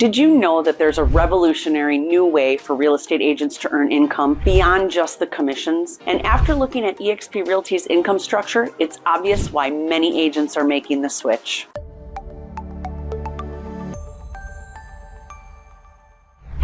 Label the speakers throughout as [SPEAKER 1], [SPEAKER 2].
[SPEAKER 1] Did you know that there's a revolutionary new way for real estate agents to earn income beyond just the commissions? And after looking at EXP Realty's income structure, it's obvious why many agents are making the switch.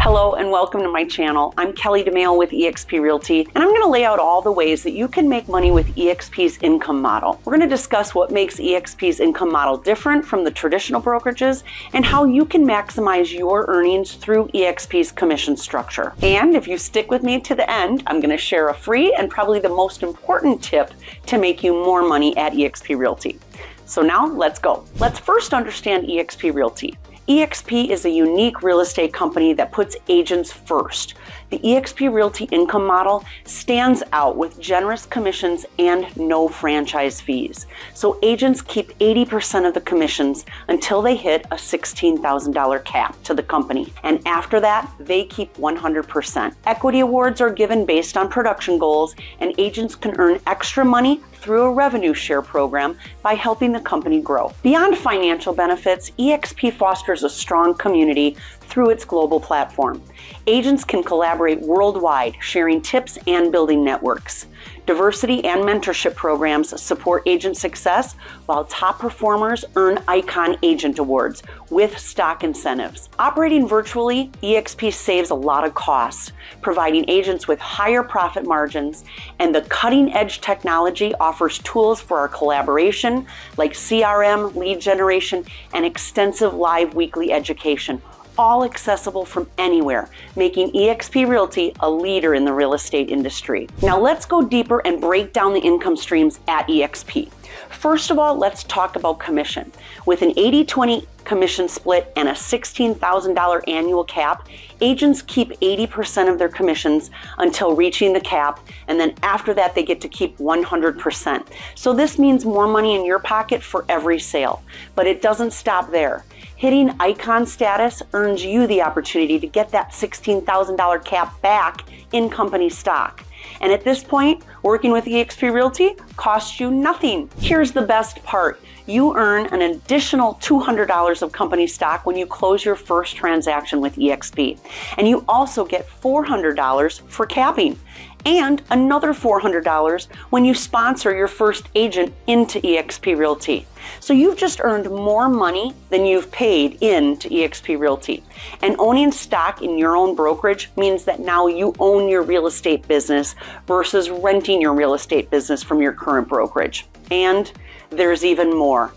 [SPEAKER 1] Hello and welcome to my channel. I'm Kelly Domaille with EXP Realty, and I'm going to lay out all the ways that you can make money with EXP's income model. We're going to discuss what makes EXP's income model different from the traditional brokerages and how you can maximize your earnings through EXP's commission structure. And if you stick with me to the end, I'm going to share a free and probably the most important tip to make you more money at EXP Realty. So now let's go. Let's first understand EXP Realty. EXP is a unique real estate company that puts agents first. The EXP Realty income model stands out with generous commissions and no franchise fees. So agents keep 80% of the commissions until they hit a $16,000 cap to the company. And after that, they keep 100%. Equity awards are given based on production goals, and agents can earn extra money through a revenue share program by helping the company grow. Beyond financial benefits, EXP fosters a strong community through its global platform. Agents can collaborate worldwide, sharing tips and building networks. Diversity and mentorship programs support agent success, while top performers earn Icon Agent Awards with stock incentives. Operating virtually, EXP saves a lot of costs, providing agents with higher profit margins, and the cutting-edge technology offers tools for our collaboration like CRM, lead generation, and extensive live weekly education, all accessible from anywhere, making EXP Realty a leader in the real estate industry. Now let's go deeper and break down the income streams at EXP. First of all, let's talk about commission. With an 80-20 commission split and a $16,000 annual cap, agents keep 80% of their commissions until reaching the cap, and then after that they get to keep 100%. So this means more money in your pocket for every sale. But it doesn't stop there. Hitting Icon status earns you the opportunity to get that $16,000 cap back in company stock. And at this point, working with EXP Realty costs you nothing. Here's the best part. You earn an additional $200 of company stock when you close your first transaction with EXP. And you also get $400 for capping, and another $400 when you sponsor your first agent into EXP Realty. So you've just earned more money than you've paid into EXP Realty. And owning stock in your own brokerage means that now you own your real estate business versus renting your real estate business from your current brokerage. And there's even more.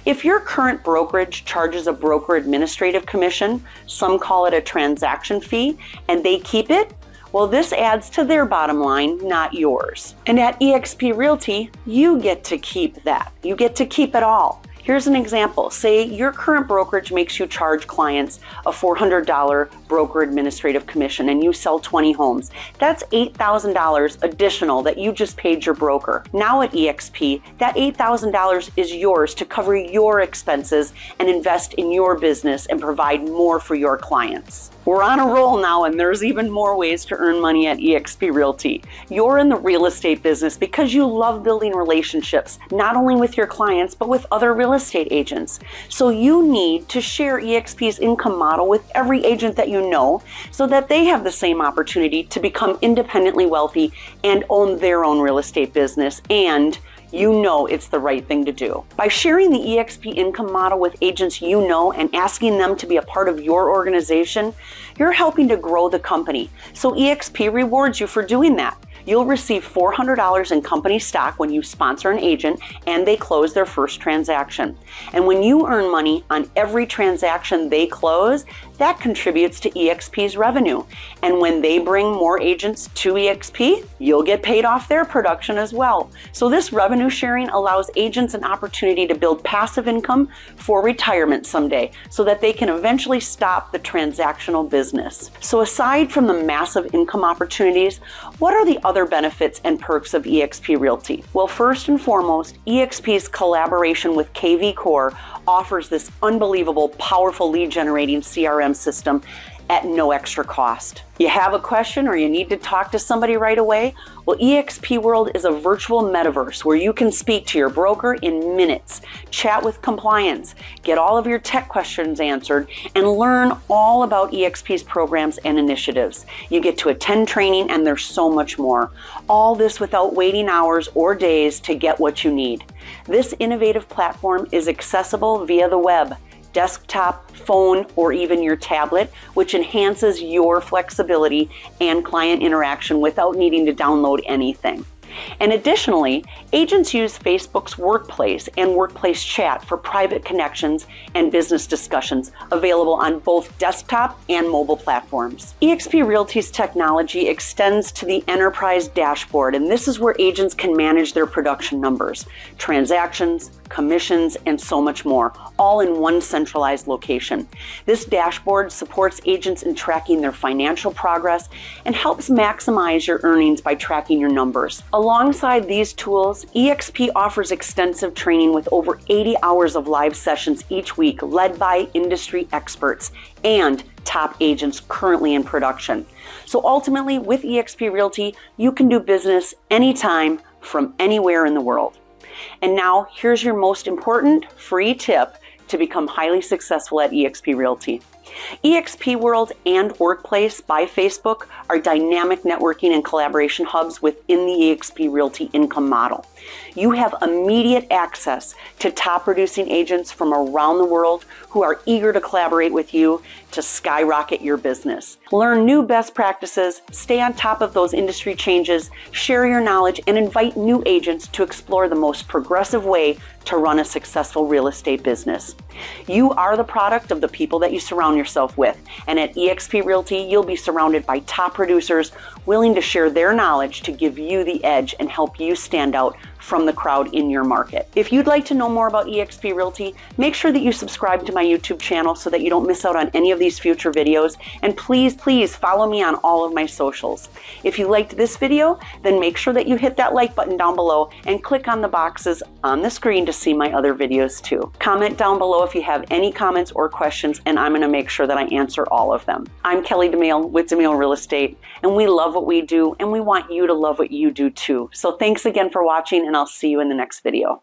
[SPEAKER 1] If your current brokerage charges a broker administrative commission, some call it a transaction fee, and they keep it, well, this adds to their bottom line, not yours. And at EXP Realty, you get to keep that. You get to keep it all. Here's an example. Say your current brokerage makes you charge clients a $400 broker administrative commission and you sell 20 homes. That's $8,000 additional that you just paid your broker. Now at EXP, that $8,000 is yours to cover your expenses and invest in your business and provide more for your clients. We're on a roll now, and there's even more ways to earn money at EXP Realty. You're in the real estate business because you love building relationships, not only with your clients, but with other real estate agents. So you need to share EXP's income model with every agent that you know so that they have the same opportunity to become independently wealthy and own their own real estate business, and you know it's the right thing to do. By sharing the EXP income model with agents you know and asking them to be a part of your organization, you're helping to grow the company. So EXP rewards you for doing that. You'll receive $400 in company stock when you sponsor an agent and they close their first transaction. And when you earn money on every transaction they close, that contributes to EXP's revenue. And when they bring more agents to EXP, you'll get paid off their production as well. So this revenue sharing allows agents an opportunity to build passive income for retirement someday so that they can eventually stop the transactional business. So aside from the massive income opportunities, what are the other benefits and perks of EXP Realty? Well, first and foremost, EXP's collaboration with KV Core offers this unbelievable, powerful lead generating CRM system at no extra cost. You have a question or you need to talk to somebody right away? Well, EXP World is a virtual metaverse where you can speak to your broker in minutes, chat with compliance, get all of your tech questions answered, and learn all about EXP's programs and initiatives. You get to attend training, and there's so much more. All this without waiting hours or days to get what you need. This innovative platform is accessible via the web, desktop, phone, or even your tablet, which enhances your flexibility and client interaction without needing to download anything. And additionally, agents use Facebook's Workplace and Workplace Chat for private connections and business discussions, available on both desktop and mobile platforms. EXP Realty's technology extends to the enterprise dashboard, and this is where agents can manage their production numbers, transactions, commissions, and so much more, all in one centralized location. This dashboard supports agents in tracking their financial progress and helps maximize your earnings by tracking your numbers. Alongside these tools, EXP offers extensive training with over 80 hours of live sessions each week, led by industry experts and top agents currently in production. So ultimately, with EXP Realty, you can do business anytime from anywhere in the world. And now, here's your most important free tip to become highly successful at EXP Realty. EXP World and Workplace by Facebook are dynamic networking and collaboration hubs within the EXP Realty income model. You have immediate access to top producing agents from around the world who are eager to collaborate with you to skyrocket your business. Learn new best practices, stay on top of those industry changes, share your knowledge, and invite new agents to explore the most progressive way to run a successful real estate business. You are the product of the people that you surround yourself with, and at EXP Realty, you'll be surrounded by top producers willing to share their knowledge to give you the edge and help you stand out from the crowd in your market. If you'd like to know more about EXP Realty, make sure that you subscribe to my YouTube channel so that you don't miss out on any of these future videos. And please follow me on all of my socials. If you liked this video, then make sure that you hit that like button down below and click on the boxes on the screen to see my other videos too. Comment down below if you have any comments or questions, and I'm going to make sure that I answer all of them. I'm Kelly Domaille with Domaille Real Estate, and we love what we do, and we want you to love what you do too. So thanks again for watching, and I'll see you in the next video.